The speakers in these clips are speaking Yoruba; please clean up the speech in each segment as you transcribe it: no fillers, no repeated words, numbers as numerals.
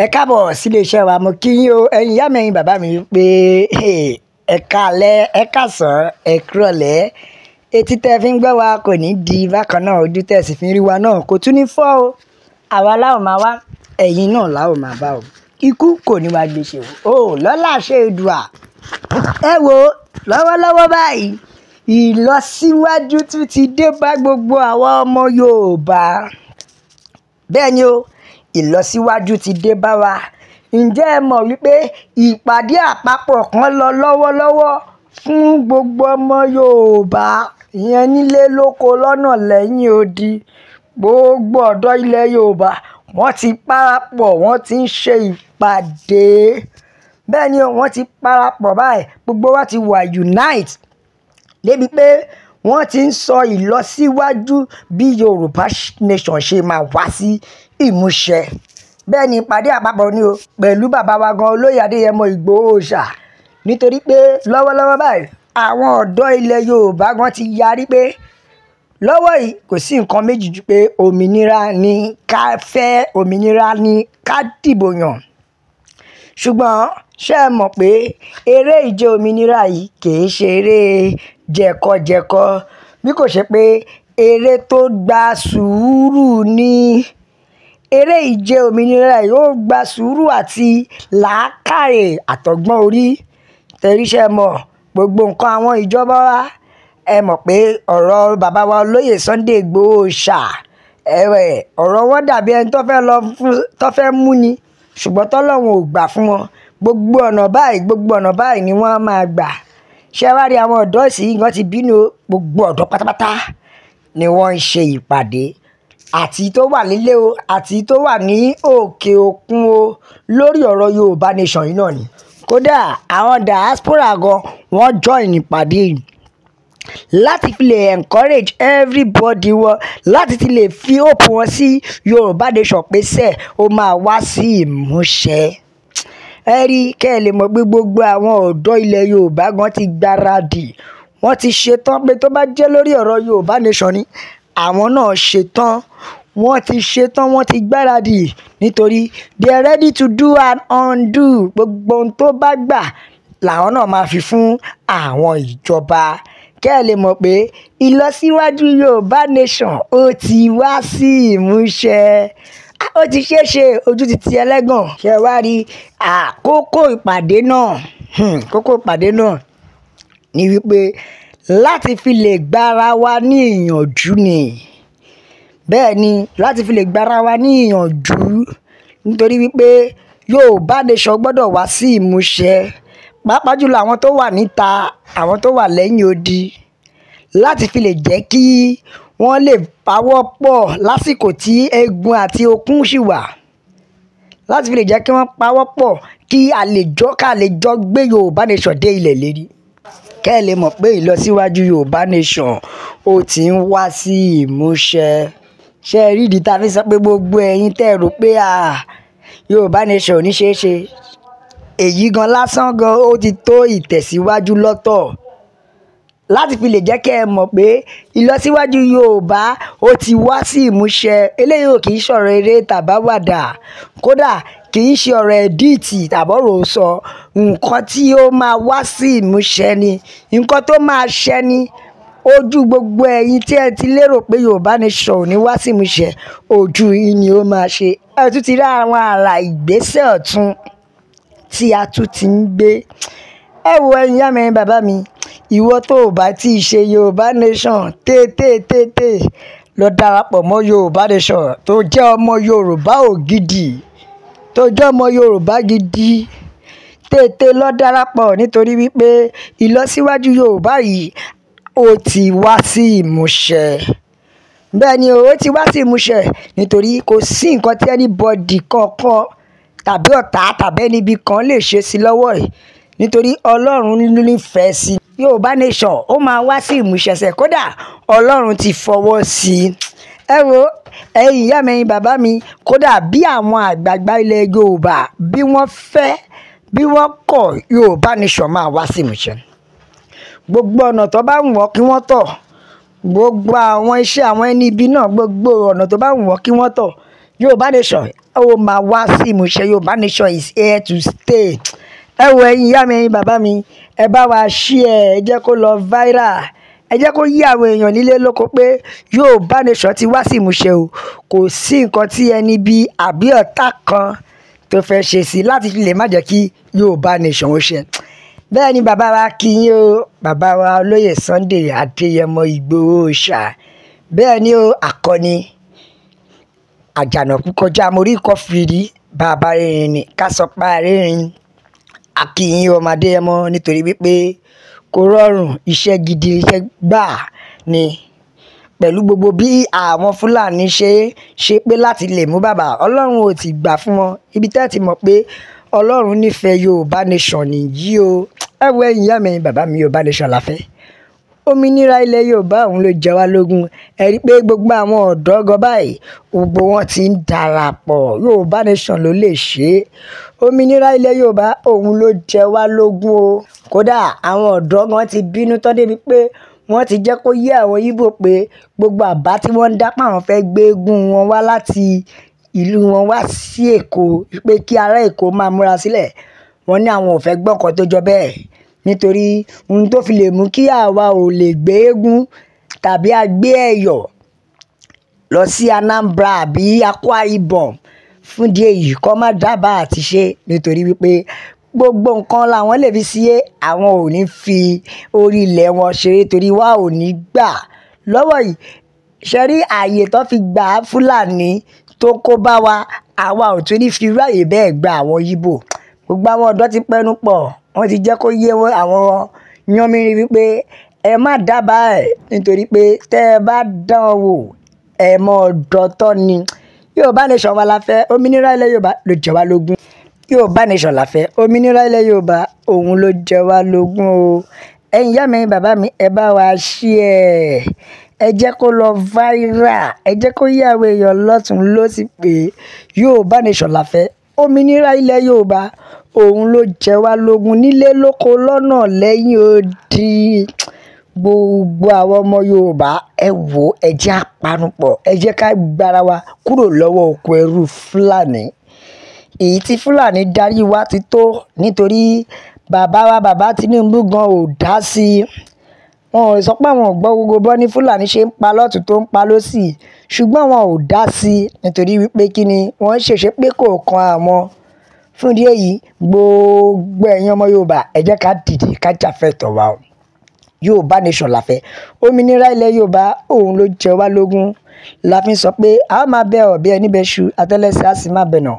Ẹ káàbọ̀ sílé iṣẹ́ wa, mo kí yín o, ẹ̀yin ìyá mi ẹ̀yin bàbá mi pé ẹ káalẹ́, ẹ káàsán, ẹ kúrọ̀lẹ́. Etí tẹ́ fi ń gbọ́ wa kò ní di bákan náà, ojú tẹ́ sì fi ń rí wa náà kò tún ní fọ́ o. Àwa la ó máa wá, ẹ̀yin náà la ó máa bá o. Ikú kò ní wá gbé ṣe o, lọ́lá ṣe Èdùà. Ẹ wo lọ́wọ́lọ́wọ́ báyìí, ìlọsíwájú tún ti dé bá gbogbo àwa ọmọ Yorùbá. Bẹ́ẹ̀ ni o, ìlọsíwájú ti dé bá wa. Ǹjẹ́ ẹ mọ̀ wípé ìpàdé àpapọ̀ kan lọ lọ́wọ́lọ́wọ́ fún gbogbo ọmọ Yorùbá, ìyẹn nílé lóko lọ́nà lẹ́yìn odi. Gbogbo ọ̀dọ́ ilẹ̀ Yorùbá wọ́n ti parapọ̀, wọ́n ti ń ṣe ìpàdé. Bẹ́ẹ̀ ni o, wọ́n ti parapọ̀ báyìí, gbogbo wa ti wà unite débi pé wọ́n ti ń sọ ìlọsíwájú bí Yorùbá nation ṣe máa wá sí ìmúṣẹ. Bẹ́ẹ̀ ni ìpàdé àpapọ̀ ni o, pẹ̀lú bàbá wa gan olóyè Adéyẹmọ Ìgbòho Òòṣà. Nítorí pé lọ́wọ́lọ́wọ́ báyìí àwọn ọ̀dọ́ ilẹ̀ Yorùbá gan ti yarí pé lọ́wọ́ yìí kò sí nǹkan méjì ju pé òmìnira ni ká fẹ́, òmìnira ni ká dìbò yàn. Ṣùgbọ́n ṣé ẹ mọ̀ pé eré ìje òmìnira yìí kì í ṣe eré jẹ̀kọ̀jẹ̀kọ̀, bí kò ṣe pé eré tó gba sùúrù ni. Eré ìje òmìnira yìí ó gba sùúrù àti làákàyè àtọgbọ́n orí. Tẹ̀ríṣẹ́ mọ̀ gbogbo nǹkan àwọn ìjọba wa, ẹ mọ̀ pé ọ̀rọ̀ bàbá wa olóyè Sunday Ìgbòho Òòṣà, ọ̀rọ̀ wọn dàbí ẹni tó fẹ́ mú ni, ṣùgbọ́n tọ́lọ́run ò gbà fún wọn. Gbogbo ọ̀nà báyìí ni wọ́n máa gbà. Ṣé wá rí àwọn ọ̀dọ́ ìsìn wọ́n ti bínú, gbogbo ọ̀dọ́ pátápátá ni wọ́n ń ṣe ìpàdé, àti tó wà nílé o àti tó wà ní òkè òkun o, lórí ọ̀rọ̀ Yorùbá nation yìí náà ni. Kódà àwọn diaspora gan wọ́n join ìpàdé yìí láti fi lè encourage everybody wọn, láti ti lè fi hope wọn sí Yorùbá nation pé sẹ́ ó máa wá sí ìmúṣẹ. Ẹ rí kẹ́ ẹ lè mọ̀ pé gbogbo àwọn ọ̀dọ́ ilẹ̀ Yorùbá gan ti gbáradì, wọ́n ti ṣetán pé tó bá jẹ́ lórí ọ̀rọ̀ Yorùbá nation ni àwọn náà ṣetán, wọ́n ti ṣetán, wọ́n ti gbáradì, nítorí they are ready to do and undo. Gbogbo ohun tó bá gbà làwọn náà máa fi fún àwọn ìjọba. Kẹ́ ẹ lè mọ̀ pé ìlọsíwájú Yorùbá nation ó ti wá sí ìmúṣẹ, ó ti ṣeé ṣe, ojú ti ti ẹlẹ́gàn. Ṣé wá rí àkókò ìpàdé náà? Kókó ìpàdé náà ni wípé láti fi lè gbára wa ní ìyànjú ni. Bẹ́ẹ̀ ni, láti fi lè gbára wa ní ìyànjú, nítorí wípé Yorùbá nation gbọ́dọ̀ wá sí ìmúṣẹ, pàápàá jùlọ àwọn tó wà níta, àwọn tó wà lẹ́yìn odi, láti fi lè jẹ́ kí wọ́n lè pawọ́ pọ̀ lásìkò tí egun àti okun ṣì wà, láti fi lè jẹ́ kí wọ́n pawọ́ pọ̀ kí a lè jọ gbé Yorùbá nation dé ilẹ̀ lérí. Kẹ́ ẹ lè mọ̀ pé ìlọsíwájú Yorùbá nation ó ti ń wá sí ìmúṣẹ. Ṣé ẹ rí ìdí tá a fi sọ pé gbogbo ẹ̀yin tẹ́ rò pé Yorùbá nation ò ní ṣeé ṣe, èyí gan lásán gan ó ti tó ìtẹ̀síwájú lọ́tọ̀, láti fi lè jẹ́ kẹ́ ẹ mọ̀ pé ìlọsíwájú Yorùbá ó ti wá sí ìmúṣẹ. Eléyìí ò kì í ṣọ̀rọ̀ eré tàbáwàdà, kódà kì í ṣe ọ̀rọ̀ ẹ̀díìtì tàbọ̀rọ̀ sọ. Nǹkan tí ó máa wá sí ìmúṣẹ ni, nǹkan tó máa ṣẹ ni. Ojú gbogbo ẹ̀yin tí ẹ ti lérò pé Yorùbá nation ò ní wá sí ìmúṣẹ, ojú yín ni ó máa ṣe. Ẹ tún ti rí àwọn àrà ìgbésẹ̀ ọ̀tun tí a tún ti ń gbé. Ẹ wo ẹ̀yin ìyá mi ẹ̀yin bàbá mi, ìwọ tó ò bá tí ì ṣe Yorùbá nation, tètè lọ darapọ̀ mọ́ Yorùbá nation, tó jẹ́ ọmọ Yorùbá ògidì, tó jẹ́ ọmọ Yorùbá gidi, tètè lọ darapọ̀, nítorí wípé ìlọsíwájú Yorùbá yìí ó ti wá sí ìmúṣẹ. Bẹ́ẹ̀ ni ó ti wá sí ìmúṣẹ, nítorí kò sí nǹkan tí anybody kankan tàbí ọ̀tá tàbí ẹnibi kan lè ṣe sí lọ́wọ́ yìí, nítorí Ọlọ́run nífẹ̀ẹ́ sí Yorùbá nation, ó máa wá sí ìmúṣẹ sẹ́, kódà Ọlọ́run ti fọwọ́ sí i. Ẹ wo ẹ̀yin ìyá mi ẹ̀yin bàbá mi, kódà bí àwọn àgbààgbà ilẹ̀ Yorùbá bí wọ́n fẹ́ bí wọ́n kọ̀, Yorùbá nation máa wá sí ìmúṣẹ. Gbogbo ọ̀nà tó bá wù wọ́n kí wọ́n tọ̀, gbogbo àwọn iṣẹ́ àwọn ẹni ibi náà, gbogbo ọ̀nà tó bá wù wọ́n kí wọ́n tọ̀, Yorùbá nation ó máa wá sí ìmúṣẹ. Yorùbá nation is here to stay. Ẹ wo ẹ̀yin ìyá mi, ẹ̀yin bàbá mi, ẹ bá wa share, ẹ jẹ́ kó lọ viral, ẹ jẹ́ kó yí àwọn èèyàn nílé lóko pé Yorùbá nation ti wá sí ìmúṣẹ o. Kò sí nǹkan tí ẹni bí àbí ọ̀tá kan tó fẹ́ ṣe sí láti lè má jẹ́ kí Yorùbá nation ó ṣẹ. Bẹ́ẹ̀ ni bàbá wa kí yín o, bàbá wa olóyè Sunday Adéyẹmọ Ìgbòho Òòṣà. Bẹ́ẹ̀ ni o, akọni àjànàkú kọjá mo rí nǹkan fìrí bàbá rìnrìn ní ká sọ pa rìnrìn. Akínyìn ọmọ Adéyẹmọ nítorí wípé kò rọrùn, iṣẹ́ gidi iṣẹ́ gbà ni pẹ̀lú gbogbo bí àwọn Fúlàní ṣe pé láti lè mú bàbá. Ọlọ́run ò ti gbà fún wọn. Ibi tẹ́ ti mọ̀ pé Ọlọ́run nífẹ̀ẹ́ Yorùbá nation nìyí o. Ẹ wo ẹ̀yin ìyá mi, ẹ̀yin bàbá mi, Yorùbá nation la fẹ́. Òmìnira ilẹ̀ Yorùbá òun ló jẹ wá lógún. Ẹ rí i pé gbogbo àwọn ọ̀dọ́ gan báyìí gbogbo wọn ti ń darapọ̀. Yorùbá nation ló lè ṣe é. Òmìnira ilẹ̀ Yorùbá òun ló jẹ wá lógún o. Kódà àwọn ọ̀dọ́ gan ti bínú tán débi pé wọ́n ti jẹ́ kó yé àwọn Ìgbò pé gbogbo àbá tí wọ́n ń dá pé àwọn fẹ́ gbé eégún wọn wá láti ìlú wọn wá sí Èkó pé kí ará Èkó máa múra sílẹ̀. Wọ́n ní àwọn ò fẹ́ gbọ́ nǹkan tó jọ bẹ́ẹ̀ nítorí ohun tó fi lè mú kí àwa ò lè gbé eégún tàbí a gbé ẹ̀yọ̀ lọ sí Anambra àbí Akwa Ibom fún díẹ̀ yìí kó má dábàá àti ṣe nítorí wípé gbogbo nǹkan làwọn lè fi sí àwọn ò ní fi orí ilẹ̀ wọn ṣeré torí wa ò ní gbà lọ́wọ́ yìí. Ṣe rí ààyè tó fi gbà Fúlàní tó kó bá wa, àwa ò tún ní fi ráàyè bẹ́ẹ̀ gba àwọn Ìgbò. Gbogbo àwọn ọ̀dọ́ ti pẹnu pọ̀, wọ́n ti jẹ́ kó yé àwọn yánmírín wípé ẹ má dábàá ẹ̀ nítorí pé tẹ́ ẹ bá dán wò ẹ mọ̀ dọ́tọ́ ni. Yorùbá nation wa la fẹ́, òmìnira ilẹ̀ Yorùbá ló jẹ wá lógún. Yorùbá nation la fẹ́, òmìnira ilẹ̀ Yorùbá òun ló jẹ wá lógún o. Ẹ̀yin ìyá mi, ẹ̀yin bàbá mi, ẹ bá wa share, ẹ jẹ́ kó lọ viral, ẹ jẹ́ kó yé àwọn èèyàn lọ́tùn lósì pé Yorùbá nation la fẹ́, òmìnira ilẹ̀ Yorùbá òun ló jẹ wá lógún nílé lóko lọ́nà lẹ́yìn odi. Gbogbo àwọn ọmọ Yorùbá ẹ wò, ẹ jẹ́ àpanupọ̀, ẹ jẹ́ ká gbára wa kúrò lọ́wọ́ oko ẹrú Fúlàní. Èyí tí Fúlàní darí wa ti tó nítorí bàbá Tinubu gan ò dá sí i. Wọn ò sọ pé àwọn ò gbọ́ gbogbo bọ́ ní Fúlàní ṣe ń pa lọ́tùn tó ń pa lósì, ṣùgbọ́n wọn ò dá sí i nítorí wípé kí ni wọ́n ṣèṣe pé kò kan àwọn. Fún ìdí èyí gbogbo ẹ̀yin ọmọ Yorùbá ẹ jẹ́ ká dìde ká jàfẹ́tọ̀ọ́ wa o. Yorùbá nation la fẹ́, òmìnira ilẹ̀ Yorùbá òun ló jẹ wá lógún. La fi sọ pé a máa bẹ ọ̀bẹ ẹni bẹ ṣu àtẹ́lẹsẹ̀ á sì máa bẹ̀ nà.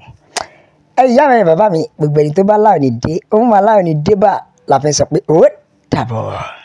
Ẹ̀yin ìyá mi, bàbá mi, gbogbo ẹni tó bá láwọn ní dé òun máa láwọn ní dé bá la fi sọ pé ó dàbọ̀.